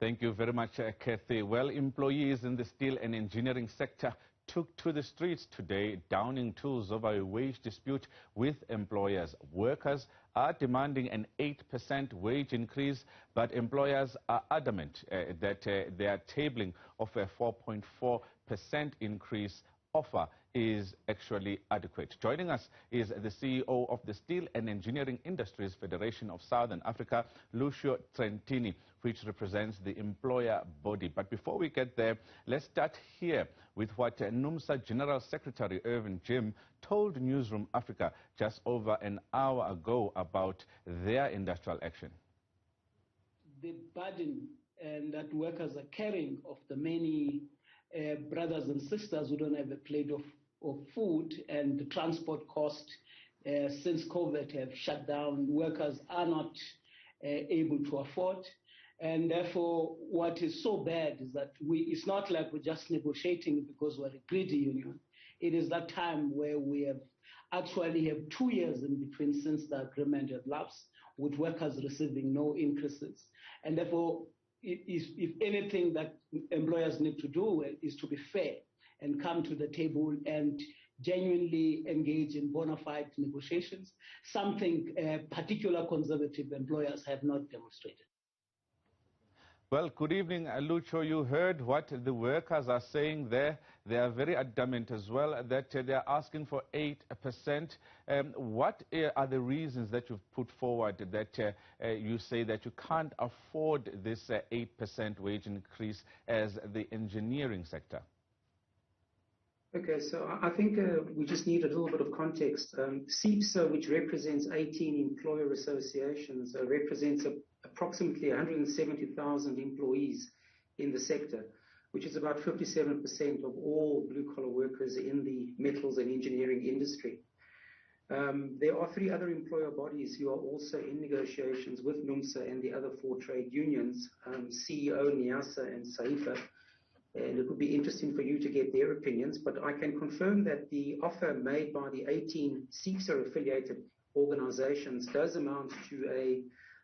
Thank you very much, Kathy. Well, employees in the steel and engineering sector took to the streets today, downing tools over a wage dispute with employers. Workers are demanding an 8% wage increase, but employers are adamant that their tabling of a 4.4% increase offer is actually adequate. Joining us is the CEO of the Steel and Engineering Industries Federation of Southern Africa, Lucio Trentini, which represents the employer body. But before we get there, let's start here with what NUMSA General Secretary Irvin Jim told Newzroom Afrika just over an hour ago about their industrial action. The burden that workers are carrying of the many brothers and sisters who don't have a plate of food, and the transport cost since COVID have shut down, workers are not able to afford. And therefore, what is so bad is that it's not like we're just negotiating because we're a greedy union. It is that time where we have 2 years in between since the agreement had lapsed, with workers receiving no increases. And therefore, if anything that employers need to do is to be fair and come to the table and genuinely engage in bona fide negotiations, something particular conservative employers have not demonstrated. Well, good evening, Lucio. You heard what the workers are saying there. They are very adamant as well that they are asking for 8%. What are the reasons that you've put forward that you say that you can't afford this 8% wage increase as the engineering sector? Okay, so I think we just need a little bit of context. Seifsa, which represents 18 employer associations, represents approximately 170,000 employees in the sector, which is about 57% of all blue-collar workers in the metals and engineering industry. There are 3 other employer bodies who are also in negotiations with NUMSA and the other 4 trade unions, CEO, NIASA and Seifsa. And it would be interesting for you to get their opinions, but I can confirm that the offer made by the 18 Seifsa-affiliated organizations does amount to a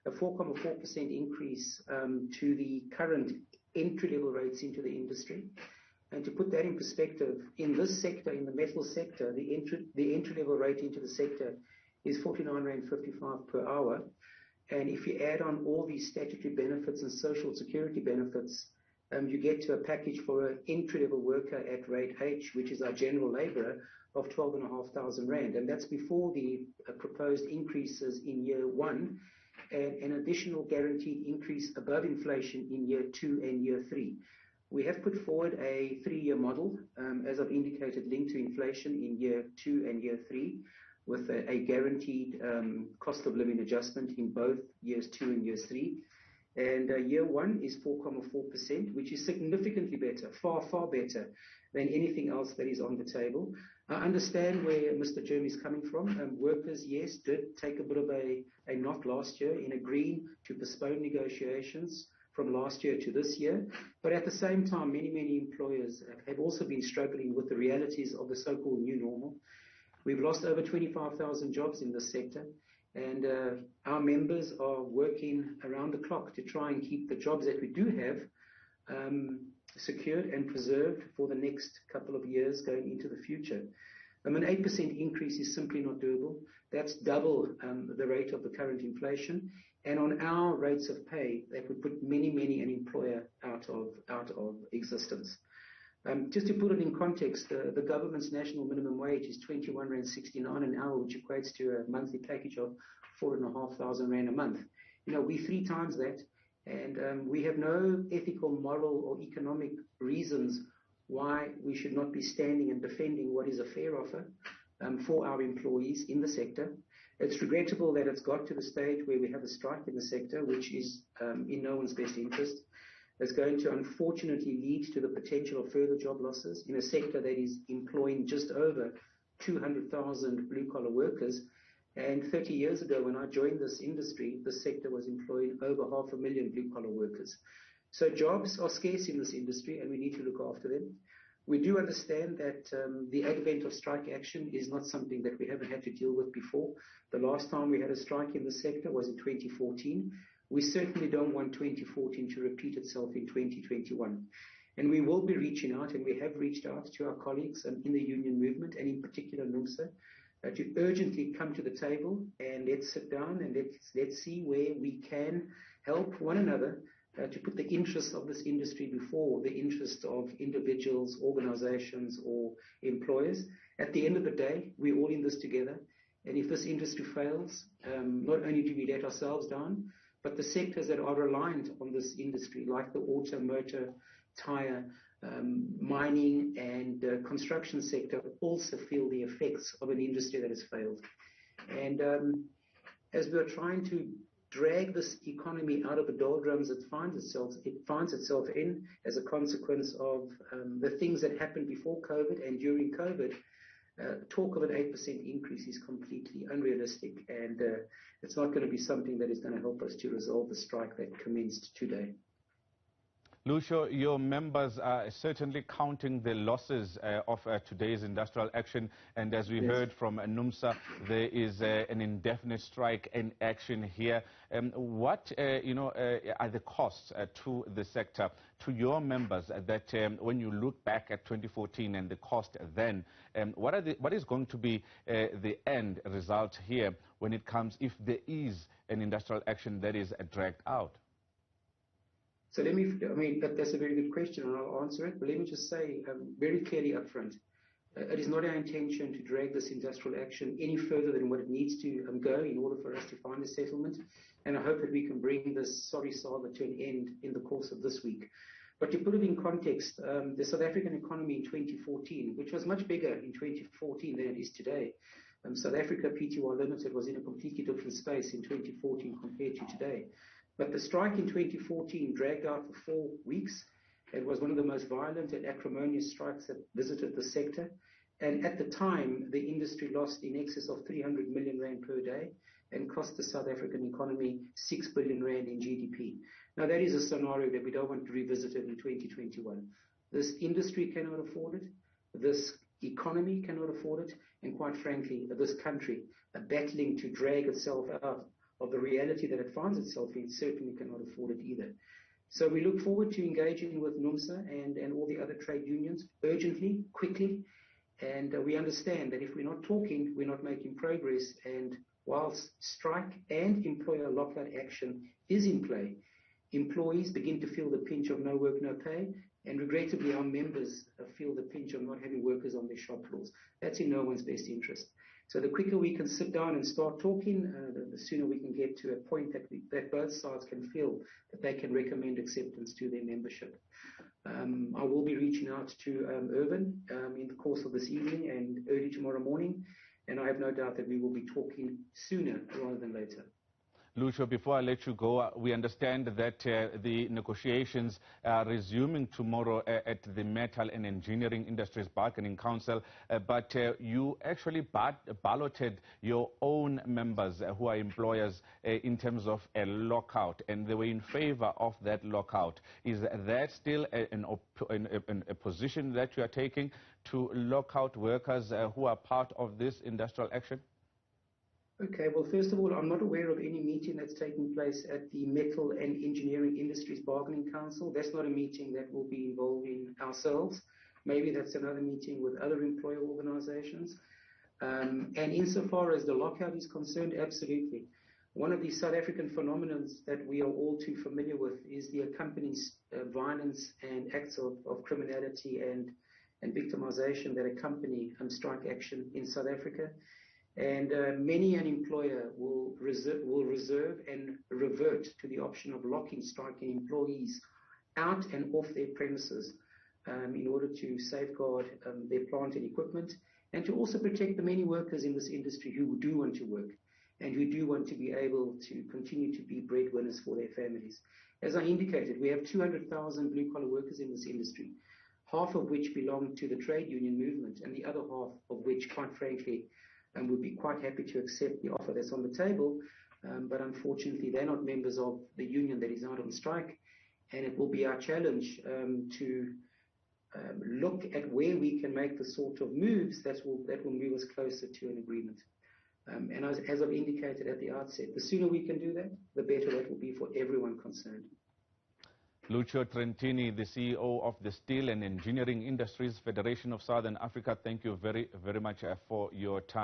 4.4% increase to the current entry-level rates into the industry. And to put that in perspective, in this sector, in the metal sector, the entry-level rate into the sector is 49.55 per hour. And if you add on all these statutory benefits and social security benefits, you get to a package for an entry-level worker at rate H, which is our general labourer, of 12,500 rand. And that's before the proposed increases in year 1 and an additional guaranteed increase above inflation in year 2 and year 3. We have put forward a 3-year model, as I've indicated, linked to inflation in year 2 and year 3, with a guaranteed cost of living adjustment in both years 2 and years 3. And year 1 is 4.4%, which is significantly better, far, far better than anything else that is on the table. I understand where Mr. Jeremy is coming from. Workers, yes, did take a bit of a knock last year in agreeing to postpone negotiations from last year to this year. But at the same time, many, many employers have also been struggling with the realities of the so-called new normal. We've lost over 25,000 jobs in this sector. And our members are working around the clock to try and keep the jobs that we do have secured and preserved for the next couple of years going into the future. An 8% increase is simply not doable. That's double the rate of the current inflation. And on our rates of pay, that would put many, many an employer out of existence. Just to put it in context, the government's national minimum wage is 21.69 Rand an hour, which equates to a monthly package of 4,500 Rand a month. You know, we 3 times that, and we have no ethical, moral, or economic reasons why we should not be standing and defending what is a fair offer for our employees in the sector. It's regrettable that it's got to the stage where we have a strike in the sector, which is in no one's best interest. It's going to unfortunately lead to the potential of further job losses in a sector that is employing just over 200,000 blue-collar workers. And 30 years ago, when I joined this industry, the sector was employing over 500,000 blue-collar workers. So jobs are scarce in this industry, and we need to look after them. We do understand that the advent of strike action is not something that we haven't had to deal with before. The last time we had a strike in the sector was in 2014. we certainly don't want 2014 to repeat itself in 2021. And we will be reaching out, and we have reached out to our colleagues in the union movement, and in particular NUMSA, to urgently come to the table and let's sit down and let's see where we can help one another to put the interests of this industry before the interests of individuals, organizations, or employers. At the end of the day, we're all in this together. And if this industry fails, not only do we let ourselves down, but the sectors that are reliant on this industry, like the auto, motor, tire, mining, and construction sector, also feel the effects of an industry that has failed. And as we are trying to drag this economy out of the doldrums it finds itself in as a consequence of the things that happened before COVID and during COVID, talk of an 8% increase is completely unrealistic, and it's not going to be something that is going to help us to resolve the strike that commenced today. Lucio, your members are certainly counting the losses of today's industrial action, and as we heard from NUMSA, there is an indefinite strike in action here. What are the costs to the sector, to your members, that when you look back at 2014 and the cost then, what is going to be the end result here when it comes, if there is an industrial action that is dragged out? So that's a very good question, and I'll answer it. But let me just say very clearly up front, it is not our intention to drag this industrial action any further than what it needs to go in order for us to find a settlement. And I hope that we can bring this sorry saga to an end in the course of this week. But to put it in context, the South African economy in 2014, which was much bigger in 2014 than it is today, South Africa Pty Limited was in a completely different space in 2014 compared to today. But the strike in 2014 dragged out for 4 weeks. It was one of the most violent and acrimonious strikes that visited the sector. And at the time, the industry lost in excess of 300 million rand per day and cost the South African economy 6 billion rand in GDP. Now, that is a scenario that we don't want to revisit in 2021. This industry cannot afford it. This economy cannot afford it. And quite frankly, this country, battling to drag itself out of the reality that it finds itself in, certainly cannot afford it either. So we look forward to engaging with NUMSA and all the other trade unions urgently, quickly, and we understand that if we're not talking, we're not making progress. And whilst strike and employer lockout action is in play, employees begin to feel the pinch of no work, no pay, and regrettably our members feel the pinch of not having workers on their shop floors. That's in no one's best interest. So the quicker we can sit down and start talking, the sooner we can get to a point that both sides can feel that they can recommend acceptance to their membership. I will be reaching out to Irvin in the course of this evening and early tomorrow morning, and I have no doubt that we will be talking sooner rather than later. Lucio, before I let you go, we understand that the negotiations are resuming tomorrow at the Metal and Engineering Industries Bargaining Council, but you actually balloted your own members who are employers in terms of a lockout, and they were in favor of that lockout. Is that still a position that you are taking, to lock out workers who are part of this industrial action? Okay, well, first of all, I'm not aware of any meeting that's taking place at the Metal and Engineering Industries Bargaining Council. That's not a meeting that will be involving ourselves. Maybe that's another meeting with other employer organizations. And insofar as the lockout is concerned, absolutely. One of the South African phenomena that we are all too familiar with is the accompanying violence and acts of criminality and victimization that accompany strike action in South Africa. And many an employer will reserve and revert to the option of locking striking employees out and off their premises in order to safeguard their plant and equipment, and to also protect the many workers in this industry who do want to work and who do want to be able to continue to be breadwinners for their families. As I indicated, we have 200,000 blue-collar workers in this industry, half of which belong to the trade union movement, and the other half of which, quite frankly, and would be quite happy to accept the offer that's on the table, but unfortunately they're not members of the union that is out on strike, and it will be our challenge to look at where we can make the sort of moves that will move us closer to an agreement. And as I've indicated at the outset, the sooner we can do that, the better that will be for everyone concerned. Lucio Trentini, the CEO of the Steel and Engineering Industries Federation of Southern Africa, thank you very, very much for your time.